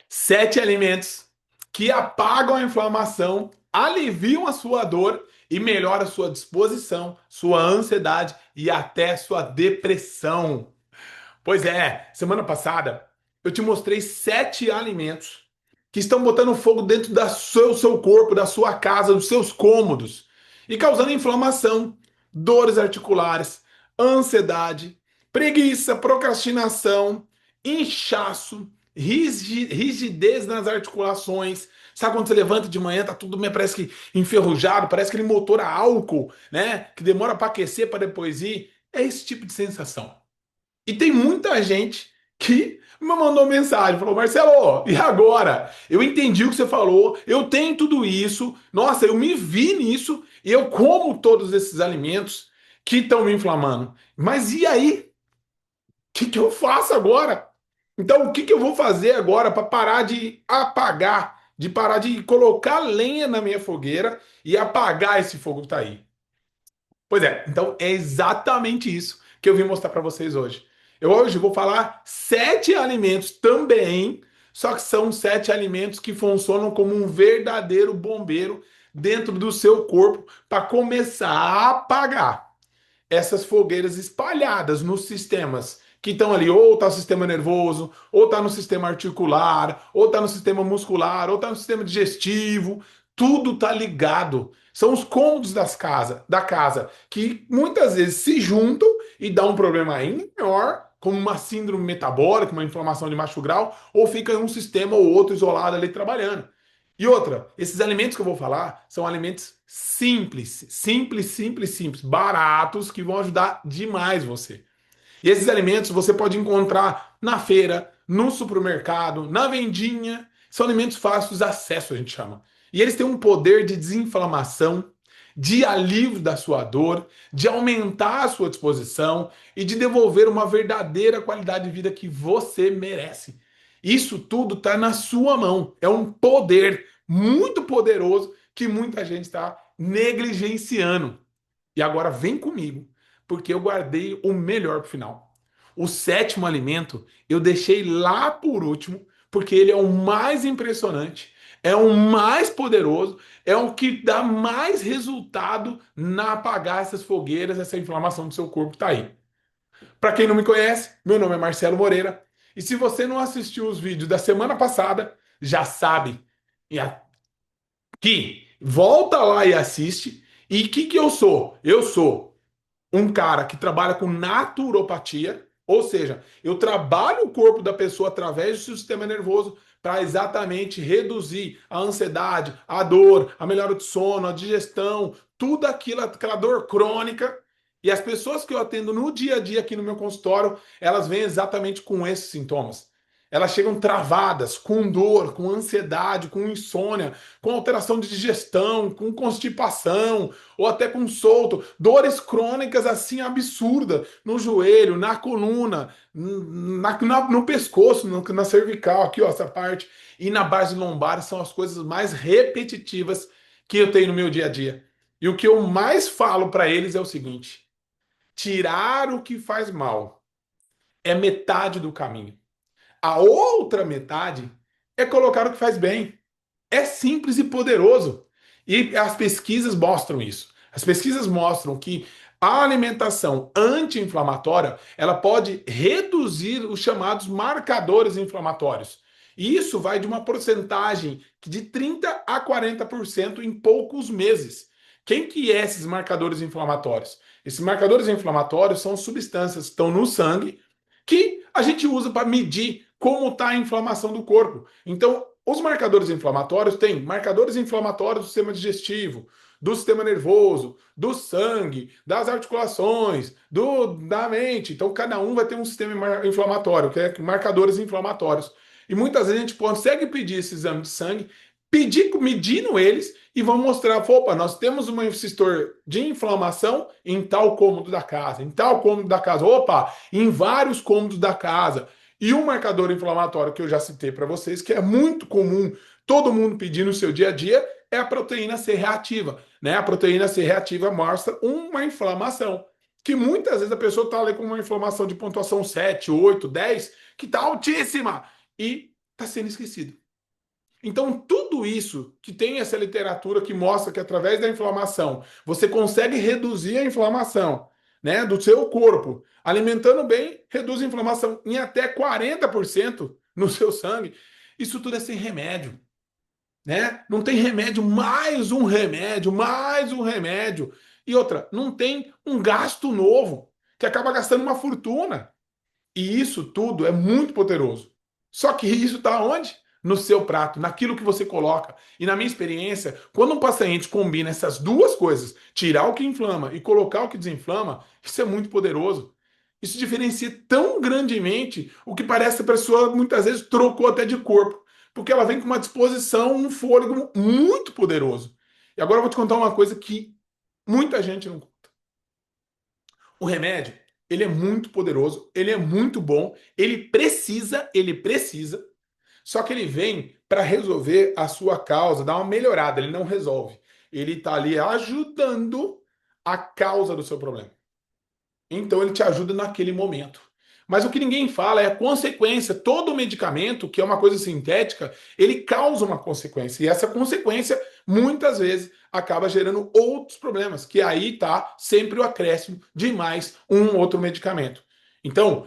7 alimentos que apagam a inflamação, aliviam a sua dor e melhoram a sua disposição, sua ansiedade e até sua depressão. Pois é, semana passada eu te mostrei 7 alimentos que estão botando fogo dentro do seu corpo, da sua casa, dos seus cômodos e causando inflamação, dores articulares, ansiedade, preguiça, procrastinação, inchaço, rigidez nas articulações. Sabe quando você levanta de manhã, tá tudo meio, parece que enferrujado, parece aquele motor a álcool, né? Que demora para aquecer para depois ir. É esse tipo de sensação. E tem muita gente que me mandou mensagem, falou: Marcelo, e agora? Eu entendi o que você falou, eu tenho tudo isso, nossa, eu me vi nisso e eu como todos esses alimentos que estão me inflamando. Mas e aí? O que eu faço agora? Então, o que eu vou fazer agora para parar de apagar, de parar de colocar lenha na minha fogueira e apagar esse fogo que está aí? Pois é, então é exatamente isso que eu vim mostrar para vocês hoje. Eu hoje vou falar 7 alimentos também, só que são 7 alimentos que funcionam como um verdadeiro bombeiro dentro do seu corpo para começar a apagar essas fogueiras espalhadas nos sistemas que estão ali, ou está no sistema nervoso, ou está no sistema articular, ou está no sistema muscular, ou está no sistema digestivo, tudo está ligado. São os cômodos da casa que muitas vezes se juntam e dá um problema ainda maior, como uma síndrome metabólica, uma inflamação de baixo grau, ou fica um sistema ou outro isolado ali trabalhando. E outra, esses alimentos que eu vou falar são alimentos simples, simples, simples, simples, baratos, que vão ajudar demais você. E esses alimentos você pode encontrar na feira, no supermercado, na vendinha. São alimentos fáceis de acesso, a gente chama. E eles têm um poder de desinflamação, de alívio da sua dor, de aumentar a sua disposição e de devolver uma verdadeira qualidade de vida que você merece. Isso tudo está na sua mão. É um poder muito poderoso que muita gente está negligenciando. E agora vem comigo, porque eu guardei o melhor para o final. O sétimo alimento eu deixei lá por último, porque ele é o mais impressionante, é o mais poderoso, é o que dá mais resultado na apagar essas fogueiras, essa inflamação do seu corpo que está aí. Para quem não me conhece, meu nome é Marcelo Moreira. E se você não assistiu os vídeos da semana passada, já sabe que volta lá e assiste. E o que eu sou? Eu sou um cara que trabalha com naturopatia, ou seja, eu trabalho o corpo da pessoa através do sistema nervoso para exatamente reduzir a ansiedade, a dor, a melhora do sono, a digestão, tudo aquilo, aquela dor crônica. E as pessoas que eu atendo no dia a dia aqui no meu consultório, elas vêm exatamente com esses sintomas. Elas chegam travadas, com dor, com ansiedade, com insônia, com alteração de digestão, com constipação, ou até com solto, dores crônicas assim absurdas no joelho, na coluna, no pescoço, na cervical, aqui ó, essa parte, e na base lombar são as coisas mais repetitivas que eu tenho no meu dia a dia. E o que eu mais falo para eles é o seguinte: tirar o que faz mal é metade do caminho. A outra metade é colocar o que faz bem. É simples e poderoso. E as pesquisas mostram isso. As pesquisas mostram que a alimentação anti-inflamatória, ela pode reduzir os chamados marcadores inflamatórios. E isso vai de uma porcentagem de 30 a 40% em poucos meses. Quem que é esses marcadores inflamatórios? Esses marcadores inflamatórios são substâncias que estão no sangue que a gente usa para medir como está a inflamação do corpo. Então, os marcadores inflamatórios têm marcadores inflamatórios do sistema digestivo, do sistema nervoso, do sangue, das articulações, da mente. Então, cada um vai ter um sistema inflamatório, que é marcadores inflamatórios. E muitas vezes a gente consegue pedir esse exame de sangue, medindo eles e vão mostrar, opa, nós temos um resistor de inflamação em tal cômodo da casa, em tal cômodo da casa, opa, em vários cômodos da casa. E um marcador inflamatório que eu já citei para vocês, que é muito comum todo mundo pedir no seu dia a dia, é a proteína C reativa. Né? A proteína C reativa mostra uma inflamação, que muitas vezes a pessoa está ali com uma inflamação de pontuação 7, 8, 10, que está altíssima, e está sendo esquecido. Então, tudo isso que tem essa literatura que mostra que através da inflamação você consegue reduzir a inflamação, né, do seu corpo, alimentando bem, reduz a inflamação em até 40% no seu sangue. Isso tudo é sem remédio, né? Não tem remédio, mais um remédio, mais um remédio. E outra, não tem um gasto novo, que acaba gastando uma fortuna. E isso tudo é muito poderoso. Só que isso está onde? No seu prato, naquilo que você coloca. E na minha experiência, quando um paciente combina essas duas coisas, tirar o que inflama e colocar o que desinflama, isso é muito poderoso. Isso diferencia tão grandemente o que parece que a pessoa muitas vezes trocou até de corpo, porque ela vem com uma disposição, um fôlego muito poderoso. E agora eu vou te contar uma coisa que muita gente não. O remédio, ele é muito poderoso, ele é muito bom, ele precisa, só que ele vem para resolver a sua causa, dar uma melhorada, ele não resolve. Ele está ali ajudando a causa do seu problema. Então ele te ajuda naquele momento. Mas o que ninguém fala é a consequência. Todo medicamento, que é uma coisa sintética, ele causa uma consequência. E essa consequência, muitas vezes, acaba gerando outros problemas, que aí tá sempre o acréscimo de mais um outro medicamento. Então,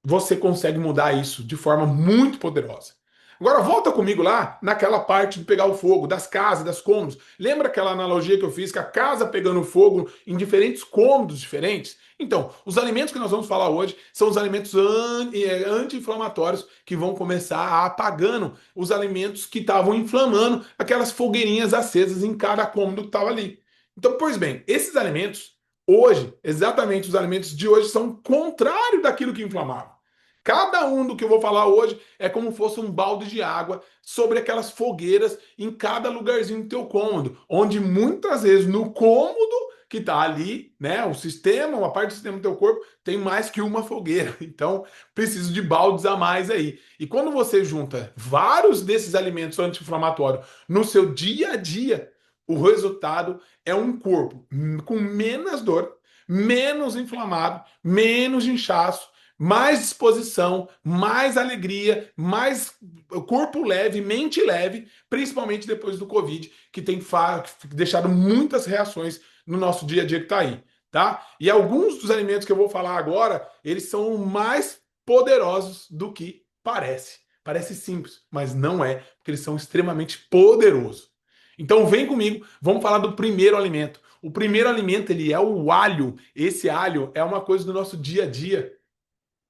você consegue mudar isso de forma muito poderosa. Agora volta comigo lá naquela parte de pegar o fogo, das casas, das cômodos. Lembra aquela analogia que eu fiz, que a casa pegando fogo em diferentes cômodos diferentes? Então, os alimentos que nós vamos falar hoje são os alimentos anti-inflamatórios que vão começar a apagando os alimentos que estavam inflamando aquelas fogueirinhas acesas em cada cômodo que estava ali. Então, pois bem, esses alimentos, hoje, exatamente os alimentos de hoje, são contrário daquilo que inflamava. Cada um do que eu vou falar hoje é como se fosse um balde de água sobre aquelas fogueiras em cada lugarzinho do teu cômodo, onde muitas vezes no cômodo que está ali, né, o sistema, uma parte do sistema do teu corpo tem mais que uma fogueira. Então, preciso de baldes a mais aí. E quando você junta vários desses alimentos anti-inflamatórios no seu dia a dia, o resultado é um corpo com menos dor, menos inflamado, menos inchaço, mais disposição, mais alegria, mais corpo leve, mente leve, principalmente depois do Covid, que tem deixado muitas reações no nosso dia a dia que está aí, tá? E alguns dos alimentos que eu vou falar agora, eles são mais poderosos do que parece. Parece simples, mas não é, porque eles são extremamente poderosos. Então vem comigo, vamos falar do primeiro alimento. O primeiro alimento, ele é o alho. Esse alho é uma coisa do nosso dia a dia.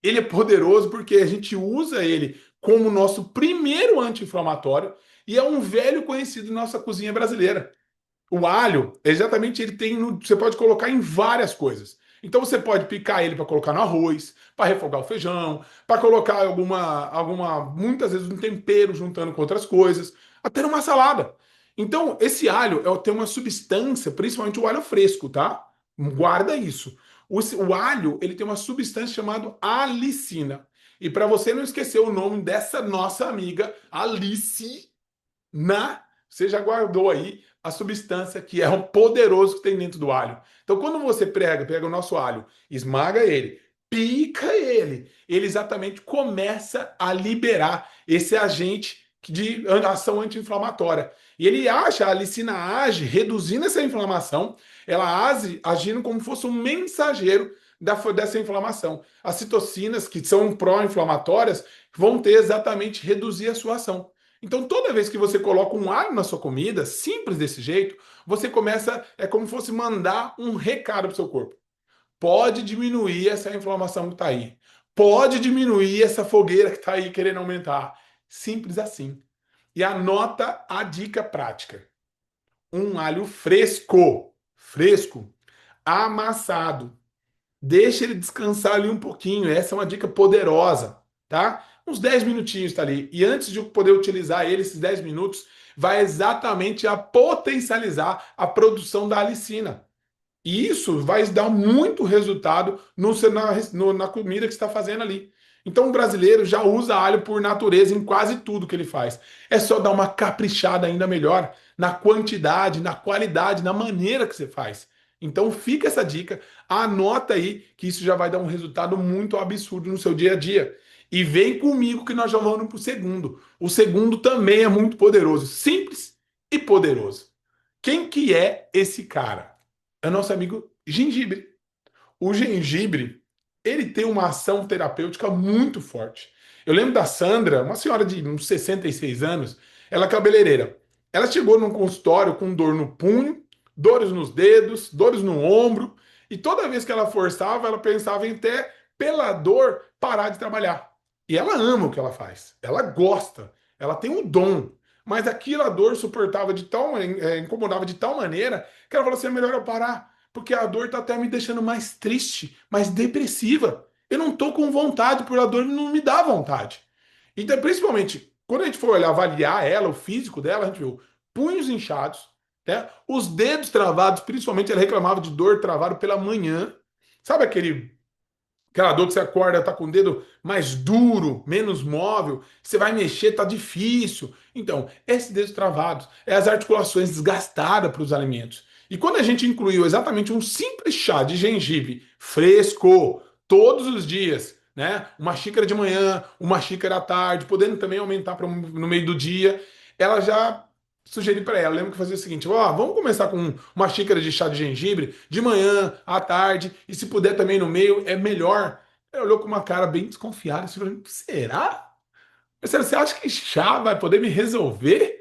Ele é poderoso porque a gente usa ele como nosso primeiro anti-inflamatório e é um velho conhecido na nossa cozinha brasileira. O alho, exatamente, ele tem, você pode colocar em várias coisas. Então você pode picar ele para colocar no arroz, para refogar o feijão, para colocar muitas vezes um tempero juntando com outras coisas, até numa salada. Então esse alho tem uma substância, principalmente o alho fresco, tá? Guarda isso. O alho, ele tem uma substância chamada alicina. E para você não esquecer o nome dessa nossa amiga Alice, você já guardou aí a substância que é o poderoso que tem dentro do alho. Então, quando você pega o nosso alho, esmaga ele, pica ele exatamente começa a liberar esse agente de ação anti-inflamatória. E ele acha, a alicina age reduzindo essa inflamação, ela age agindo como se fosse um mensageiro dessa inflamação. As citocinas, que são pró-inflamatórias, vão ter exatamente reduzir a sua ação. Então, toda vez que você coloca um alho na sua comida, simples desse jeito, você começa, é como se fosse mandar um recado para o seu corpo. Pode diminuir essa inflamação que está aí. Pode diminuir essa fogueira que está aí querendo aumentar. Simples assim. E anota a dica prática. Um alho fresco, amassado. Deixa ele descansar ali um pouquinho. Essa é uma dica poderosa, tá? Uns 10 minutinhos tá ali. E antes de eu poder utilizar ele, esses 10 minutos, vai exatamente a potencializar a produção da alicina. E isso vai dar muito resultado na comida que você está fazendo ali. Então o brasileiro já usa alho por natureza em quase tudo que ele faz. É só dar uma caprichada ainda melhor na quantidade, na qualidade, na maneira que você faz. Então fica essa dica, anota aí que isso já vai dar um resultado muito absurdo no seu dia a dia. E vem comigo que nós já vamos para o segundo. O segundo também é muito poderoso, simples e poderoso. Quem que é esse cara? É nosso amigo gengibre. O gengibre, ele tem uma ação terapêutica muito forte. Eu lembro da Sandra, uma senhora de uns 66 anos, ela é cabeleireira. Ela chegou num consultório com dor no punho, dores nos dedos, dores no ombro, e toda vez que ela forçava, ela pensava em até, pela dor, parar de trabalhar. E ela ama o que ela faz, ela gosta, ela tem um dom. Mas aquilo a dor suportava de tal, incomodava de tal maneira que ela falou assim: é melhor eu parar porque a dor tá até me deixando mais triste, mais depressiva. Eu não tô com vontade, por a dor não me dá vontade. Então, principalmente, quando a gente for olhar, avaliar ela, o físico dela, a gente viu punhos inchados, né? Os dedos travados, principalmente ela reclamava de dor travado pela manhã. Sabe aquela dor que você acorda, tá com o dedo mais duro, menos móvel, você vai mexer, tá difícil. Então, esses dedos travados, é as articulações desgastadas para os alimentos. E quando a gente incluiu exatamente um simples chá de gengibre fresco, todos os dias, né? Uma xícara de manhã, uma xícara à tarde, podendo também aumentar no meio do dia, ela já sugeri para ela, lembro que fazia o seguinte, ó, vamos começar com uma xícara de chá de gengibre de manhã, à tarde, e se puder também no meio, é melhor. Ela olhou com uma cara bem desconfiada, assim, falando, será? Você acha que chá vai poder me resolver?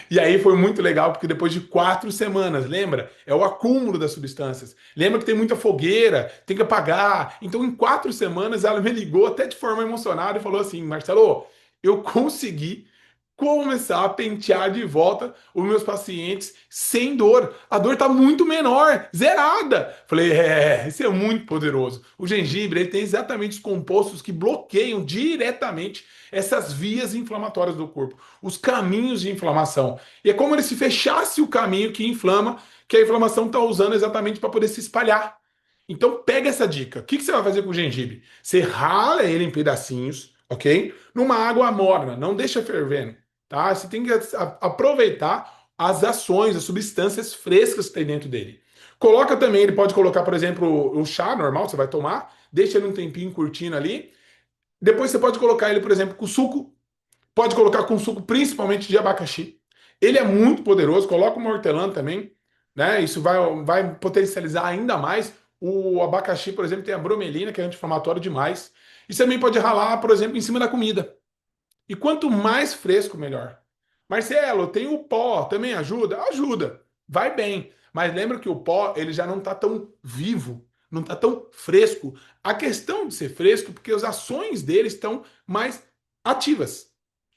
E aí foi muito legal, porque depois de 4 semanas, lembra? É o acúmulo das substâncias. Lembra que tem muita fogueira, tem que apagar. Então, em 4 semanas, ela me ligou até de forma emocionada e falou assim: Marcelo, eu consegui começar a pentear de volta os meus pacientes sem dor. A dor está muito menor, zerada. Falei, isso é muito poderoso. O gengibre ele tem exatamente os compostos que bloqueiam diretamente essas vias inflamatórias do corpo, os caminhos de inflamação. E é como se fechasse o caminho que inflama, que a inflamação está usando exatamente para poder se espalhar. Então pega essa dica. O que você vai fazer com o gengibre? Você rala ele em pedacinhos, ok? Numa água morna, não deixa fervendo, tá? Você tem que aproveitar as ações, as substâncias frescas que tem dentro dele. Coloca também, ele pode colocar, por exemplo, o chá normal, você vai tomar, deixa ele um tempinho curtindo ali. Depois você pode colocar ele, por exemplo, com suco. Pode colocar com suco principalmente de abacaxi. Ele é muito poderoso, coloca uma hortelã também, né? Isso vai potencializar ainda mais. O abacaxi, por exemplo, tem a bromelina, que é anti-inflamatório demais. E você também pode ralar, por exemplo, em cima da comida. E quanto mais fresco, melhor. Marcelo, tem o pó, também ajuda? Ajuda, vai bem. Mas lembra que o pó, ele já não está tão vivo, não está tão fresco. A questão de ser fresco, porque as ações dele estão mais ativas.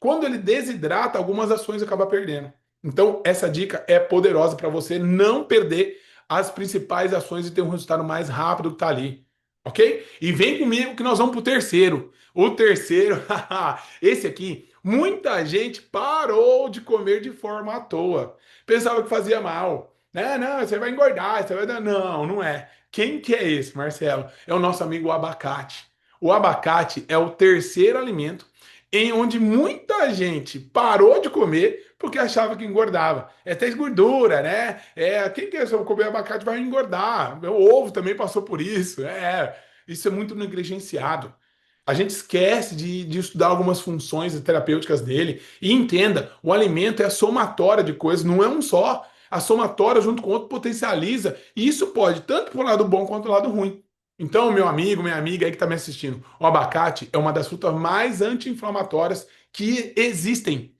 Quando ele desidrata, algumas ações acaba perdendo. Então, essa dica é poderosa para você não perder as principais ações e ter um resultado mais rápido que está ali. Ok? E vem comigo que nós vamos para o terceiro. O terceiro, esse aqui, muita gente parou de comer de forma à toa. Pensava que fazia mal. Não, você vai engordar, você vai dar. Não, não é. Quem que é esse, Marcelo? É o nosso amigo abacate. O abacate é o terceiro alimento em onde muita gente parou de comer porque achava que engordava. É até gordura, né? Quem quer comer abacate vai engordar. O ovo também passou por isso. Isso é muito negligenciado. A gente esquece de estudar algumas funções terapêuticas dele. E entenda, o alimento é a somatória de coisas, não é um só. A somatória junto com o outro potencializa. E isso pode tanto para o lado bom quanto para o lado ruim. Então, meu amigo, minha amiga aí que está me assistindo, o abacate é uma das frutas mais anti-inflamatórias que existem.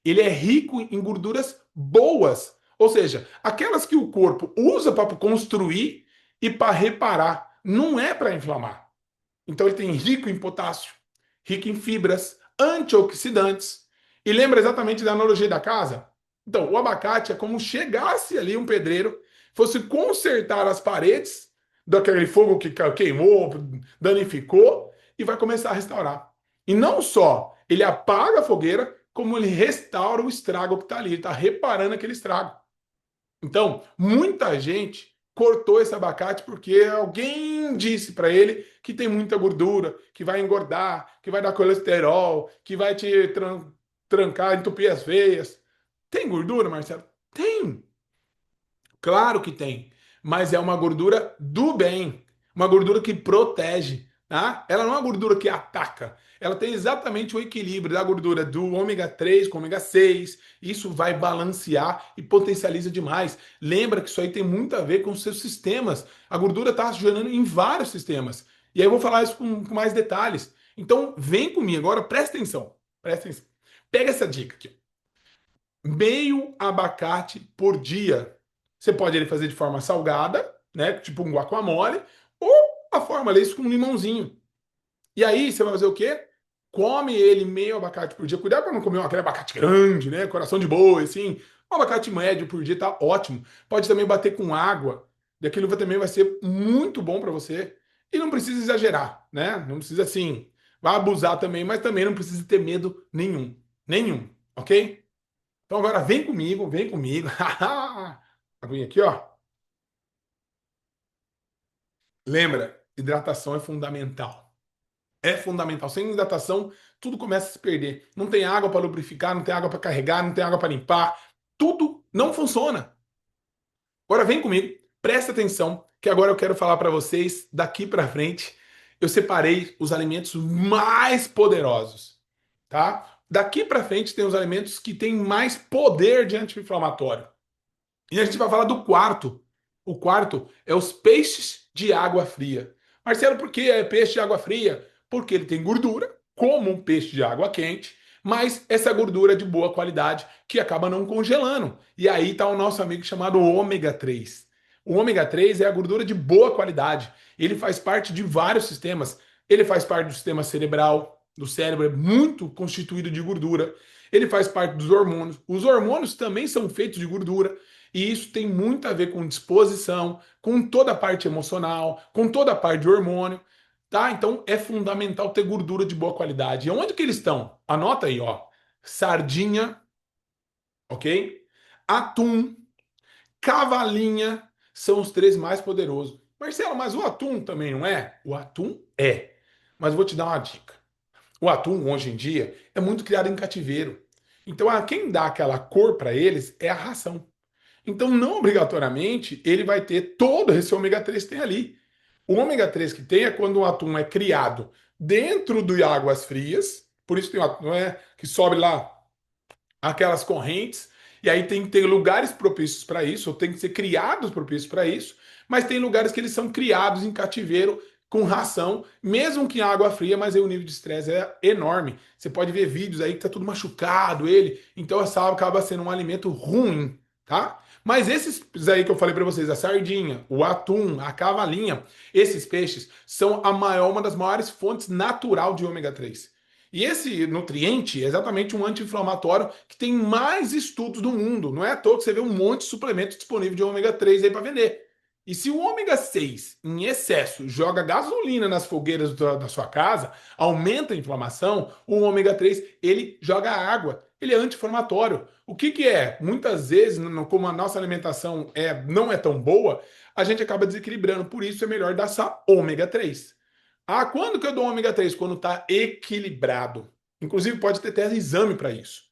Ele é rico em gorduras boas, ou seja, aquelas que o corpo usa para construir e para reparar, não é para inflamar. Então ele tem rico em potássio, rico em fibras, antioxidantes. E lembra exatamente da analogia da casa? Então, o abacate é como chegasse ali um pedreiro, fosse consertar as paredes daquele fogo que queimou, danificou, e vai começar a restaurar. E não só ele apaga a fogueira, como ele restaura o estrago que está ali, ele está reparando aquele estrago. Então, muita gente cortou esse abacate porque alguém disse para ele que tem muita gordura, que vai engordar, que vai dar colesterol, que vai te trancar, entupir as veias. Tem gordura, Marcelo? Tem. Claro que tem. Mas é uma gordura do bem. Uma gordura que protege. tá? Ela não é uma gordura que ataca. Ela tem exatamente o equilíbrio da gordura do ômega 3 com ômega 6. Isso vai balancear e potencializa demais. Lembra que isso aí tem muito a ver com os seus sistemas. A gordura está gerando em vários sistemas. E aí eu vou falar isso com mais detalhes. Então, vem comigo agora, presta atenção. Presta atenção. Pega essa dica aqui. Meio abacate por dia. Você pode ele fazer de forma salgada, né? Tipo um guacamole, ou a forma ali com um limãozinho. E aí você vai fazer o quê? Come ele meio abacate por dia. Cuidado para não comer aquele abacate grande, né? Coração de boi, assim. Um abacate médio por dia tá ótimo. Pode também bater com água. E aquilo também vai ser muito bom para você. E não precisa exagerar, né? Não precisa assim. Vai abusar também, mas também não precisa ter medo nenhum. Nenhum, ok? Então agora vem comigo, vem comigo. Aguinha aqui, ó. Lembra, hidratação é fundamental. É fundamental. Sem hidratação, tudo começa a se perder. Não tem água para lubrificar, não tem água para carregar, não tem água para limpar. Tudo não funciona. Agora vem comigo, presta atenção, que agora eu quero falar para vocês daqui para frente. Eu separei os alimentos mais poderosos, tá? Daqui para frente tem os alimentos que têm mais poder de anti-inflamatório. E a gente vai falar do quarto. O quarto é os peixes de água fria. Marcelo, por que é peixe de água fria? Porque ele tem gordura, como um peixe de água quente, mas essa gordura é de boa qualidade que acaba não congelando. E aí está o nosso amigo chamado ômega 3. O ômega 3 é a gordura de boa qualidade. Ele faz parte de vários sistemas. Ele faz parte do sistema cerebral, do cérebro é muito constituído de gordura. Ele faz parte dos hormônios. Os hormônios também são feitos de gordura. E isso tem muito a ver com disposição, com toda a parte emocional, com toda a parte de hormônio, tá? Então é fundamental ter gordura de boa qualidade. E onde que eles estão? Anota aí, ó. Sardinha, ok? Atum, cavalinha são os três mais poderosos. Marcelo, mas o atum também não é? O atum é. Mas vou te dar uma dica. O atum, hoje em dia, é muito criado em cativeiro. Então, quem dá aquela cor para eles é a ração. Então, não obrigatoriamente, ele vai ter todo esse ômega 3 que tem ali. O ômega 3 que tem é quando o atum é criado dentro de águas frias, por isso tem o atum, não é que sobe lá aquelas correntes, e aí tem que ter lugares propícios para isso, ou tem que ser criados propícios para isso, mas tem lugares que eles são criados em cativeiro com ração, mesmo que em água fria, mas aí o nível de estresse é enorme. Você pode ver vídeos aí que tá tudo machucado ele, então essa acaba sendo um alimento ruim, tá? Mas esses aí que eu falei para vocês, a sardinha, o atum, a cavalinha, esses peixes são uma das maiores fontes natural de ômega 3. E esse nutriente é exatamente um anti-inflamatório que tem mais estudos do mundo. Não é à toa que você vê um monte de suplemento disponível de ômega 3 aí para vender. E se o ômega 6 em excesso joga gasolina nas fogueiras da sua casa, aumenta a inflamação, o ômega 3 ele joga água. Ele é anti-inflamatório. O que que é? Muitas vezes, como a nossa alimentação não é tão boa, a gente acaba desequilibrando. Por isso é melhor dar só ômega 3. Quando que eu dou ômega 3? Quando está equilibrado. Inclusive, pode ter até exame para isso.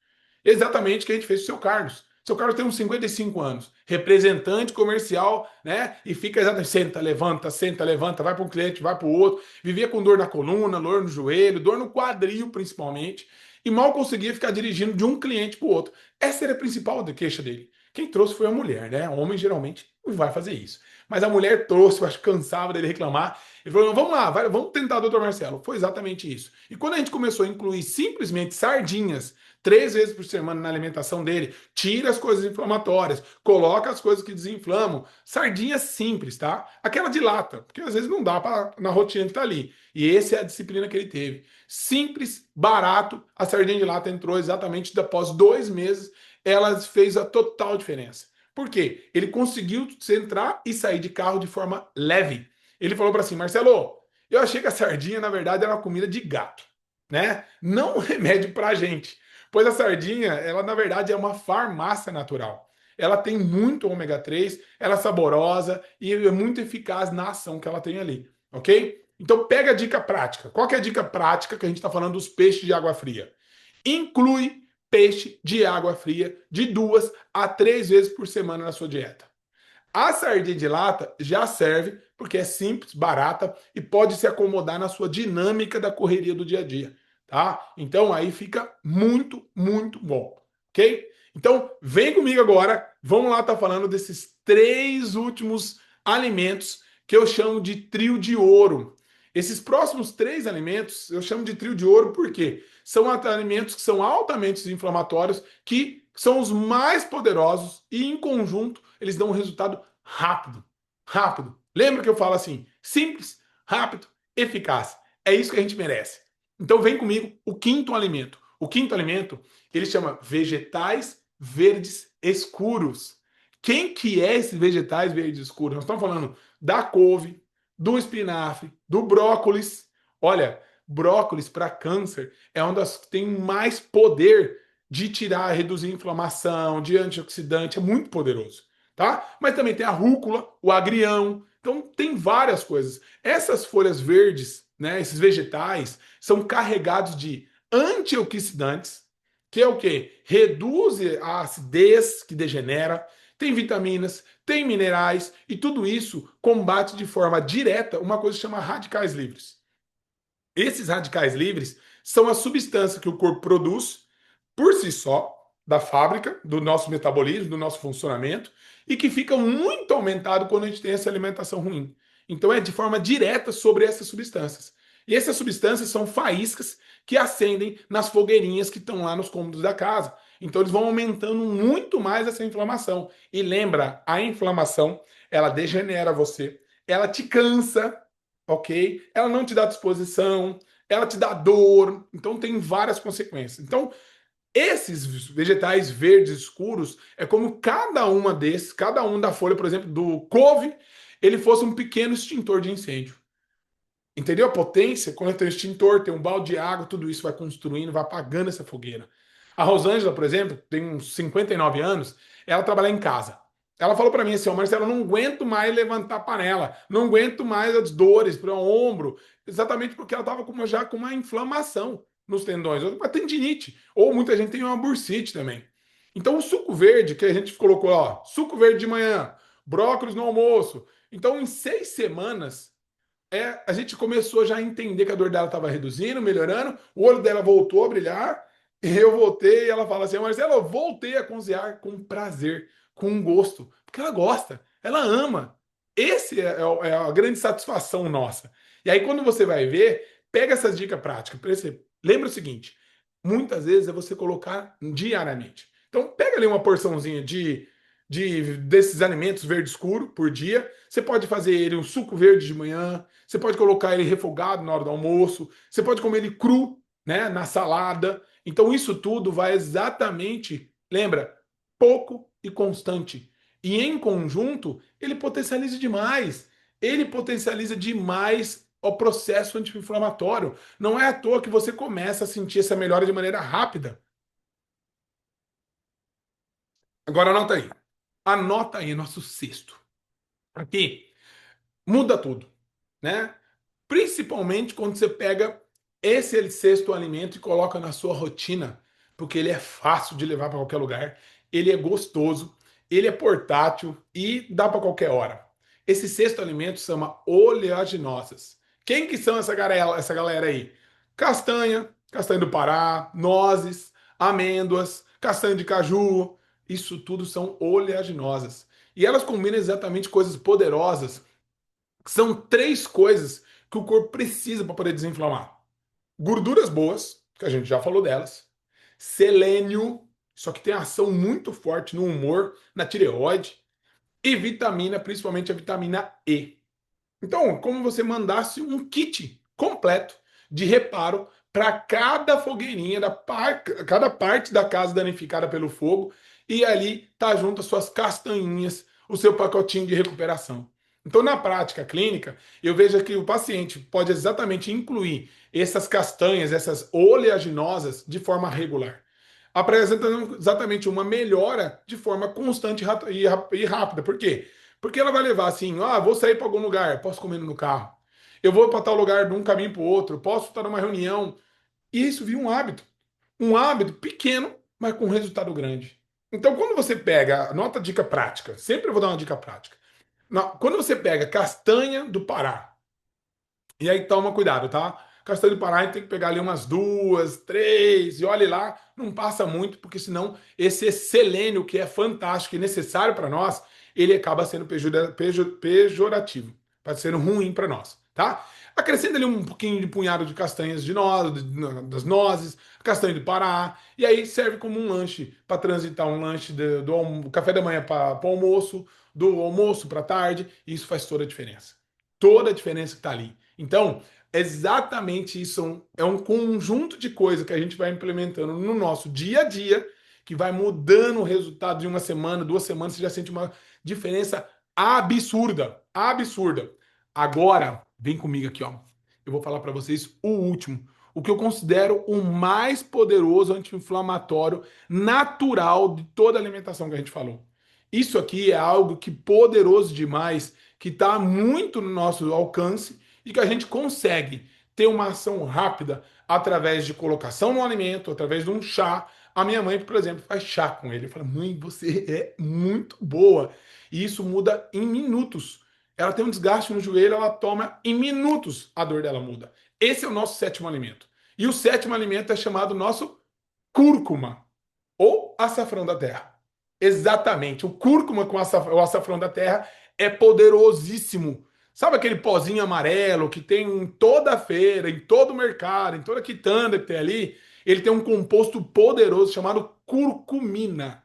Exatamente o que a gente fez com o seu Carlos. Seu Carlos tem uns 55 anos, representante comercial, né? E fica exatamente, senta, levanta, vai para um cliente, vai para o outro. Vivia com dor na coluna, dor no joelho, dor no quadril, principalmente. E mal conseguia ficar dirigindo de um cliente para o outro. Essa era a principal queixa dele. Quem trouxe foi a mulher, né? O homem geralmente não vai fazer isso. Mas a mulher trouxe, eu acho que cansava dele reclamar. Ele falou: vamos lá, vamos tentar, doutor Marcelo. Foi exatamente isso. E quando a gente começou a incluir simplesmente sardinhas 3 vezes por semana na alimentação dele, tira as coisas inflamatórias, coloca as coisas que desinflamam. Sardinha simples, tá? Aquela de lata, porque às vezes não dá na rotina que tá ali. E essa é a disciplina que ele teve. Simples, barato, a sardinha de lata entrou exatamente após 2 meses, ela fez a total diferença. Por quê? Ele conseguiu entrar e sair de carro de forma leve. Ele falou para assim, Marcelo, eu achei que a sardinha, na verdade, era uma comida de gato, né? Não um remédio pra gente. Pois a sardinha, ela, na verdade, é uma farmácia natural. Ela tem muito ômega 3, ela é saborosa e é muito eficaz na ação que ela tem ali, ok? Então pega a dica prática. Qual que é a dica prática que a gente está falando dos peixes de água fria? Inclui peixe de água fria de 2 a 3 vezes por semana na sua dieta. A sardinha de lata já serve porque é simples, barata e pode se acomodar na sua dinâmica da correria do dia a dia, tá? Então aí fica muito, muito bom, ok? Então vem comigo agora, vamos lá estar falando desses três últimos alimentos que eu chamo de trio de ouro. Esses próximos três alimentos eu chamo de trio de ouro porque são alimentos que são altamente inflamatórios, que são os mais poderosos e em conjunto eles dão um resultado rápido. Rápido. Lembra que eu falo assim? Simples, rápido, eficaz. É isso que a gente merece. Então vem comigo o quinto alimento. O quinto alimento, ele chama vegetais verdes escuros. Quem que é esses vegetais verdes escuros? Nós estamos falando da couve, do espinafre, do brócolis. Olha, brócolis para câncer é uma das que tem mais poder de tirar, reduzir inflamação, de antioxidante, é muito poderoso, tá? Mas também tem a rúcula, o agrião, então tem várias coisas. Essas folhas verdes, né, esses vegetais, são carregados de antioxidantes, que é o quê? Reduz a acidez que degenera, tem vitaminas, tem minerais e tudo isso combate de forma direta uma coisa que chama radicais livres. Esses radicais livres são as substâncias que o corpo produz por si só, da fábrica, do nosso metabolismo, do nosso funcionamento, e que ficam muito aumentados quando a gente tem essa alimentação ruim. Então é de forma direta sobre essas substâncias. E essas substâncias são faíscas que acendem nas fogueirinhas que estão lá nos cômodos da casa. Então eles vão aumentando muito mais essa inflamação. E lembra, a inflamação, ela degenera você, ela te cansa, ok? Ela não te dá disposição, ela te dá dor, então tem várias consequências. Então, esses vegetais verdes escuros é como cada uma desses, cada um da folha, por exemplo, do couve, ele fosse um pequeno extintor de incêndio. Entendeu a potência? Quando tem um extintor, tem um balde de água, tudo isso vai construindo, vai apagando essa fogueira. A Rosângela, por exemplo, tem uns 59 anos, ela trabalha em casa. Ela falou para mim assim, ó, Marcelo, eu não aguento mais levantar a panela, não aguento mais as dores para o ombro, exatamente porque ela estava já com uma inflamação nos tendões, ou uma tendinite, ou muita gente tem uma bursite também. Então o suco verde que a gente colocou, ó, suco verde de manhã, brócolis no almoço. Então em 6 semanas a gente começou já a entender que a dor dela estava reduzindo, melhorando, o olho dela voltou a brilhar, e eu voltei, e ela fala assim, Marcelo, eu voltei a cozinhar com prazer, com gosto, porque ela gosta, ela ama. Esse é a grande satisfação nossa. E aí, quando você vai ver, pega essas dicas práticas. Lembra o seguinte, muitas vezes é você colocar diariamente. Então, pega ali uma porçãozinha desses alimentos verde escuro por dia. Você pode fazer ele um suco verde de manhã, você pode colocar ele refogado na hora do almoço, você pode comer ele cru, né, na salada. Então isso tudo vai exatamente, lembra, pouco e constante. E em conjunto, ele potencializa demais. Ele potencializa demais o processo anti-inflamatório. Não é à toa que você começa a sentir essa melhora de maneira rápida. Agora anota aí. Anota aí nosso sexto. Aqui muda tudo, né? Principalmente quando você pega esse sexto alimento e coloca na sua rotina, porque ele é fácil de levar para qualquer lugar, ele é gostoso, ele é portátil e dá para qualquer hora. Esse sexto alimento se chama oleaginosas. Quem que são essa galera aí? Castanha, castanha do Pará, nozes, amêndoas, castanha de caju, isso tudo são oleaginosas. E elas combinam exatamente coisas poderosas. São três coisas que o corpo precisa para poder desinflamar: gorduras boas, que a gente já falou delas, selênio, só que tem ação muito forte no humor, na tireoide, e vitamina, principalmente a vitamina E. Então, como você mandasse um kit completo de reparo para cada fogueirinha, cada parte da casa danificada pelo fogo, e ali tá junto as suas castanhinhas, o seu pacotinho de recuperação. Então, na prática clínica, eu vejo que o paciente pode exatamente incluir essas castanhas, essas oleaginosas, de forma regular, apresentando exatamente uma melhora de forma constante e rápida. Por quê? Porque ela vai levar assim, ah, vou sair para algum lugar, posso comer no carro. Eu vou para tal lugar de um caminho para o outro, posso estar numa reunião. E isso vira um hábito. Um hábito pequeno, mas com resultado grande. Então, quando você pega, anota a dica prática, sempre eu vou dar uma dica prática. Quando você pega castanha do Pará, e aí toma cuidado, tá? Castanha do Pará, a gente tem que pegar ali umas duas, três, e olhe lá, não passa muito, porque senão esse selênio, que é fantástico e necessário para nós, ele acaba sendo pejorativo, pode ser ruim para nós, tá? Acrescenta ali um pouquinho de punhado de castanhas de noz, das nozes, castanha do Pará, e aí serve como um lanche para transitar um lanche do café da manhã para o almoço, do almoço para tarde, e isso faz toda a diferença. Toda a diferença que está ali. Então, exatamente isso é um conjunto de coisas que a gente vai implementando no nosso dia a dia, que vai mudando o resultado de uma semana, 2 semanas, você já sente uma diferença absurda, absurda. Agora, vem comigo aqui, ó. Eu vou falar para vocês o último, o que eu considero o mais poderoso anti-inflamatório natural de toda a alimentação que a gente falou. Isso aqui é algo que poderoso demais, que está muito no nosso alcance e que a gente consegue ter uma ação rápida através de colocação no alimento, através de um chá. A minha mãe, por exemplo, faz chá com ele. Eu falo, mãe, você é muito boa. E isso muda em minutos. Ela tem um desgaste no joelho, ela toma em minutos, a dor dela muda. Esse é o nosso sétimo alimento. E o sétimo alimento é chamado nosso cúrcuma ou açafrão da terra. Exatamente. O cúrcuma com o açafrão da terra é poderosíssimo. Sabe aquele pozinho amarelo que tem em toda a feira, em todo o mercado, em toda a quitanda que tem ali? Ele tem um composto poderoso chamado curcumina.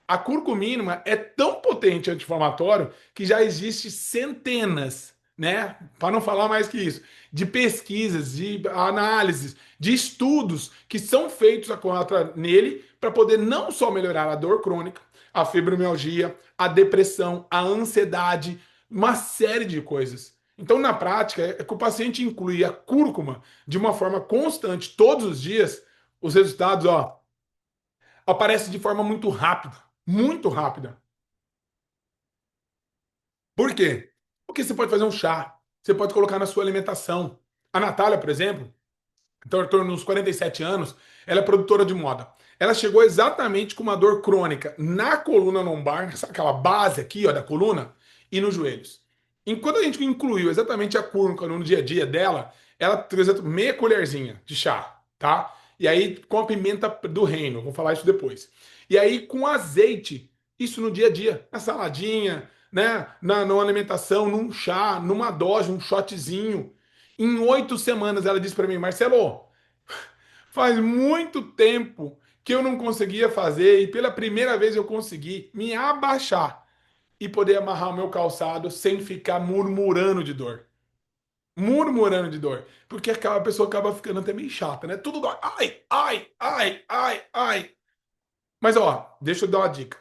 A curcumina é tão potente anti-inflamatório que já existe centenas, né? Para não falar mais que isso, de pesquisas, de análises, de estudos que são feitos nele para poder não só melhorar a dor crônica, a fibromialgia, a depressão, a ansiedade, uma série de coisas. Então, na prática, é que o paciente inclui a cúrcuma de uma forma constante todos os dias, os resultados, ó, aparecem de forma muito rápida. Muito rápida. Por quê? Porque você pode fazer um chá, você pode colocar na sua alimentação. A Natália, por exemplo, então, em torno dos 47 anos, ela é produtora de moda. Ela chegou exatamente com uma dor crônica na coluna lombar, sabe aquela base aqui, ó, da coluna, e nos joelhos. Enquanto a gente incluiu exatamente a cúrcuma no dia a dia dela, ela trouxe meia colherzinha de chá, tá? E aí com a pimenta do reino, vou falar isso depois. E aí com azeite, isso no dia a dia, na saladinha, né, na alimentação, num chá, numa dose, um shotzinho. Em 8 semanas ela disse para mim, Marcelo, faz muito tempo que eu não conseguia fazer e pela primeira vez eu consegui me abaixar e poder amarrar o meu calçado sem ficar murmurando de dor. Murmurando de dor. Porque aquela pessoa acaba ficando até meio chata, né? Tudo dói. Ai, ai, ai, ai, ai. Mas ó, deixa eu dar uma dica.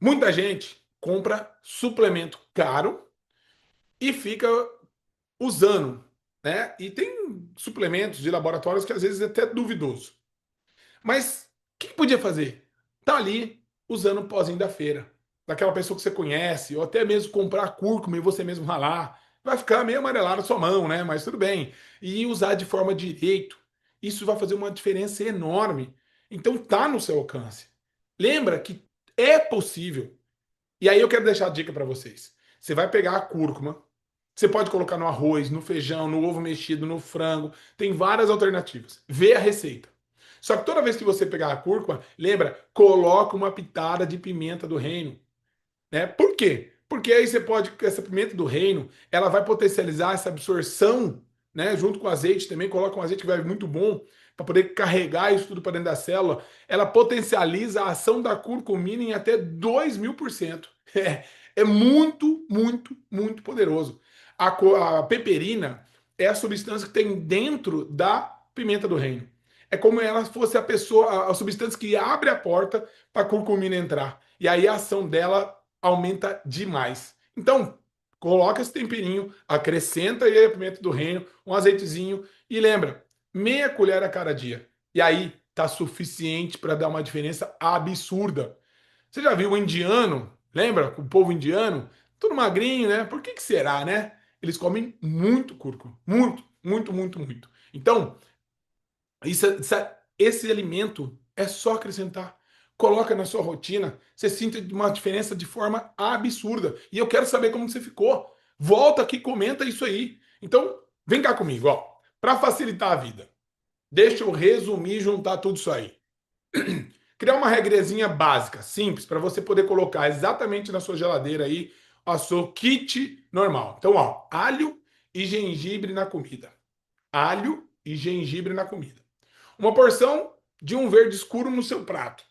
Muita gente compra suplemento caro e fica usando, né? E tem suplementos de laboratórios que às vezes é até duvidoso. Mas o que podia fazer? Tá ali usando o pozinho da feira, daquela pessoa que você conhece, ou até mesmo comprar cúrcuma e você mesmo ralar. Vai ficar meio amarelado a sua mão, né? Mas tudo bem. E usar de forma direito. Isso vai fazer uma diferença enorme. Então tá no seu alcance. Lembra que é possível. E aí eu quero deixar a dica para vocês. Você vai pegar a cúrcuma, você pode colocar no arroz, no feijão, no ovo mexido, no frango. Tem várias alternativas. Vê a receita. Só que toda vez que você pegar a cúrcuma, lembra, coloca uma pitada de pimenta do reino, né? Por quê? Porque aí você pode, essa pimenta do reino, ela vai potencializar essa absorção, né? Junto com o azeite também, coloca um azeite que vai muito bom para poder carregar isso tudo para dentro da célula. Ela potencializa a ação da curcumina em até 2000%. É muito, muito, muito poderoso. A peperina é a substância que tem dentro da pimenta do reino. É como ela fosse a pessoa, a substância que abre a porta para a curcumina entrar. E aí a ação dela aumenta demais. Então, coloca esse temperinho, acrescenta aí a pimenta do reino, um azeitezinho e lembra, meia colher a cada dia. E aí tá suficiente para dar uma diferença absurda. Você já viu o indiano? Lembra? O povo indiano? Tudo magrinho, né? Por que que será, né? Eles comem muito cúrcuma. Muito, muito, muito, muito. Então, esse alimento é só acrescentar. coloca na sua rotina, você sinta uma diferença de forma absurda. E eu quero saber como você ficou. Volta aqui, comenta isso aí. Então, vem cá comigo, ó. Para facilitar a vida, deixa eu resumir e juntar tudo isso aí. Criar uma regrezinha básica, simples, para você poder colocar exatamente na sua geladeira aí o seu kit normal. Então, ó, alho e gengibre na comida. Alho e gengibre na comida. Uma porção de um verde escuro no seu prato.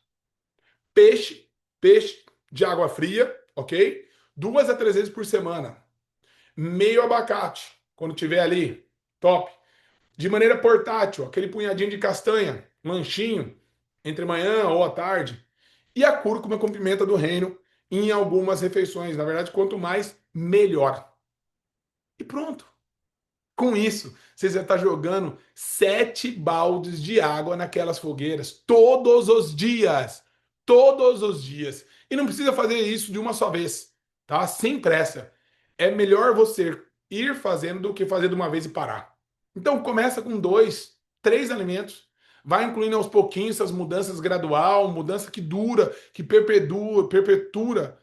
Peixe, peixe de água fria, ok? 2 a 3 vezes por semana. Meio abacate, quando tiver ali, top. De maneira portátil, aquele punhadinho de castanha, lanchinho, entre manhã ou à tarde. E a cúrcuma com pimenta do reino em algumas refeições. Na verdade, quanto mais, melhor. E pronto. Com isso, você já está jogando 7 baldes de água naquelas fogueiras todos os dias. Todos os dias. E não precisa fazer isso de uma só vez, tá? Sem pressa. É melhor você ir fazendo do que fazer de uma vez e parar. Então começa com 2, 3 alimentos. Vai incluindo aos pouquinhos essas mudanças gradual, mudança que dura, que perpetua.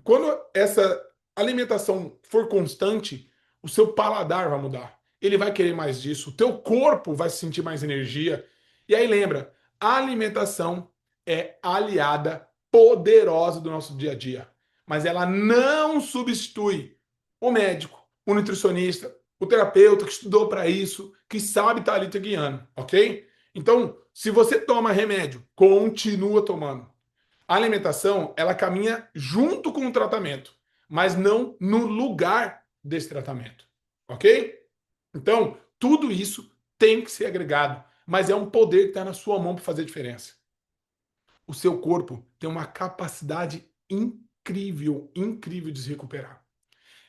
Quando essa alimentação for constante, o seu paladar vai mudar. Ele vai querer mais disso, o teu corpo vai sentir mais energia. E aí lembra, a alimentação é aliada poderosa do nosso dia a dia, mas ela não substitui o médico, o nutricionista, o terapeuta que estudou para isso, que sabe estar ali te guiando, ok? Então, se você toma remédio, continua tomando. A alimentação, ela caminha junto com o tratamento, mas não no lugar desse tratamento, ok? Então, tudo isso tem que ser agregado, mas é um poder que está na sua mão para fazer diferença. O seu corpo tem uma capacidade incrível, incrível de se recuperar.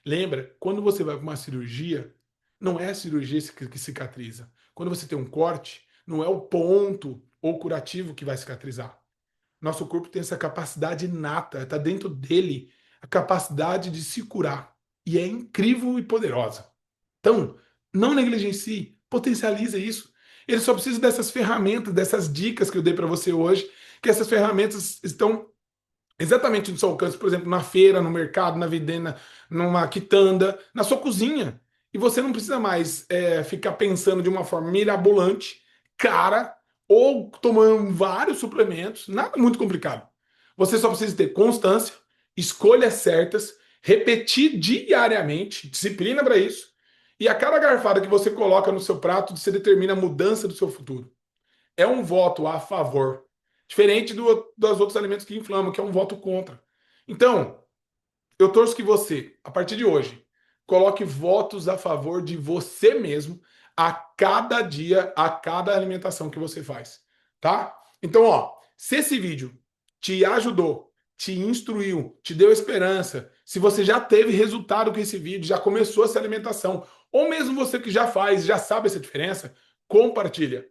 Lembra, quando você vai para uma cirurgia, não é a cirurgia que cicatriza. Quando você tem um corte, não é o ponto ou curativo que vai cicatrizar. Nosso corpo tem essa capacidade inata, está dentro dele a capacidade de se curar. E é incrível e poderosa. Então, não negligencie, potencialize isso. Ele só precisa dessas ferramentas, dessas dicas que eu dei para você hoje, que essas ferramentas estão exatamente no seu alcance, por exemplo, na feira, no mercado, na videna, numa quitanda, na sua cozinha. E você não precisa mais ficar pensando de uma forma mirabolante, cara, ou tomando vários suplementos, nada muito complicado. Você só precisa ter constância, escolhas certas, repetir diariamente, disciplina para isso, e a cada garfada que você coloca no seu prato, você determina a mudança do seu futuro. É um voto a favor. Diferente dos outros alimentos que inflamam, que é um voto contra. Então, eu torço que você, a partir de hoje, coloque votos a favor de você mesmo a cada dia, a cada alimentação que você faz, tá? Então, ó, se esse vídeo te ajudou, te instruiu, te deu esperança, se você já teve resultado com esse vídeo, já começou essa alimentação, ou mesmo você que já faz, já sabe essa diferença, compartilha.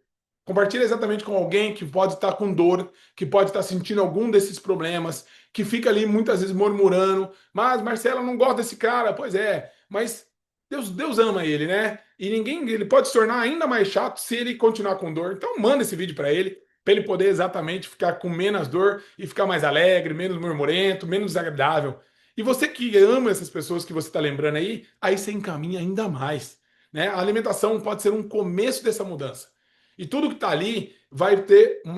Compartilha exatamente com alguém que pode estar com dor, que pode estar sentindo algum desses problemas, que fica ali muitas vezes murmurando, mas Marcelo, eu não gosto desse cara. Pois é, mas Deus ama ele, né? E ele pode se tornar ainda mais chato se ele continuar com dor. Então manda esse vídeo para ele poder exatamente ficar com menos dor e ficar mais alegre, menos murmurento, menos desagradável. E você que ama essas pessoas que você está lembrando aí você encaminha ainda mais, né? A alimentação pode ser um começo dessa mudança. E tudo que está ali vai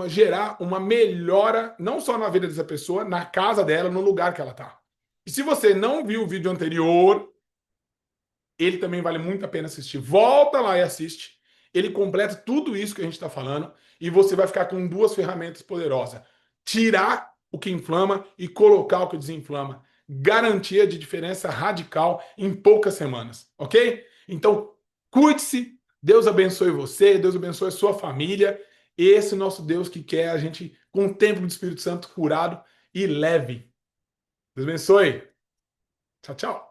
gerar uma melhora, não só na vida dessa pessoa, na casa dela, no lugar que ela está. E se você não viu o vídeo anterior, ele também vale muito a pena assistir. Volta lá e assiste. Ele completa tudo isso que a gente está falando e você vai ficar com 2 ferramentas poderosas: tirar o que inflama e colocar o que desinflama. Garantia de diferença radical em poucas semanas, ok? Então, cuide-se. Deus abençoe você, Deus abençoe a sua família. Esse é o nosso Deus que quer a gente com o templo do Espírito Santo curado e leve. Deus abençoe. Tchau, tchau.